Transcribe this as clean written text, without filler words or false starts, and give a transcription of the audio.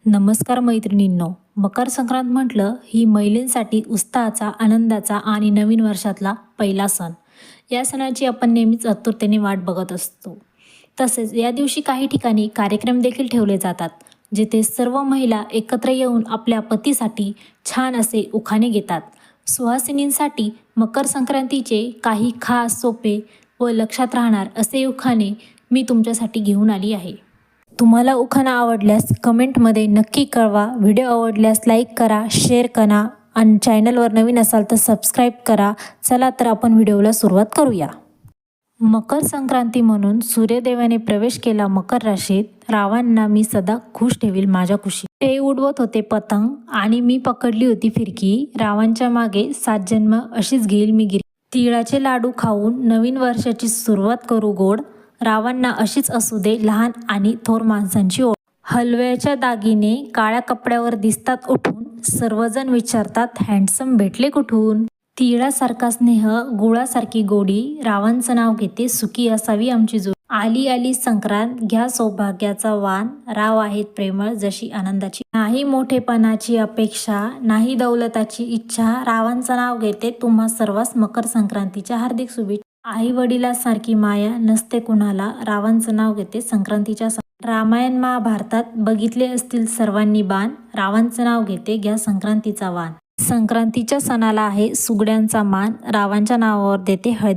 नमस्कार मैत्रिणींनो. मकर संक्रांत म्हटलं ही महिलांसाठी उत्साहाचा, आनंदाचा आणि नवीन वर्षातला पहिला सण. या सणाची आपण नेहमीच आतुरतेने वाट बघत असतो. तसेच या दिवशी काही ठिकाणी कार्यक्रम देखील ठेवले जातात, जिथे सर्व महिला एकत्र येऊन आपल्या पतीसाठी छान असे उखाणे घेतात. सुहासिनींसाठी मकर संक्रांतीचे काही खास, सोपे व लक्षात राहणार असे उखाणे मी तुमच्यासाठी घेऊन आली आहे. तुम्हाला उखाणा आवडल्यास कमेंटमध्ये नक्की कळवा. व्हिडिओ आवडल्यास लाईक करा, शेअर करा आणि चॅनलवर नवीन असाल तर सबस्क्राईब करा. चला तर आपण व्हिडिओला सुरुवात करूया. मकर संक्रांती म्हणून सूर्यदेवाने प्रवेश केला मकर राशीत. रावांना मी सदा खुश ठेवील माझ्या कुशीत. ते उडवत होते पतंग आणि मी पकडली होती फिरकी. रावांच्या मागे 7 जन्म अशीच घेईल मी गिरी. तिळाचे लाडू खाऊन नवीन वर्षाची सुरुवात करू गोड. रावांना अशीच असू दे लहान आणि थोर माणसांची ओढ. हलव्याच्या दागिने काळ्या कपड्यावर दिसतात उठून. सर्वजण विचारतात हँडसम भेटले कुठून. तिळासारखा स्नेह, गुळासारखी गोडी. रावांचं नाव घेते सुखी असावी आमची जोडी. आली आली संक्रांत घ्या सौभाग्याचा वाण. राव आहेत प्रेमळ जशी आनंदाची. नाही मोठेपणाची अपेक्षा, नाही दौलताची इच्छा. रावांचं नाव घेते तुम्हा सर्वांस मकर संक्रांतीच्या हार्दिक शुभेच्छा. आई वडिलासारखी माया नसते कुणाला. रावांचं नाव घेते संक्रांतीच्या रामायण महाभारतात बघितले असतील सर्वांनी बाण. रावांचं नाव घेते घ्या संक्रांतीचा वाण. संक्रांतीच्या सणाला आहे सुगड्यांचा मान. रावांच्या नावावर देते हळद.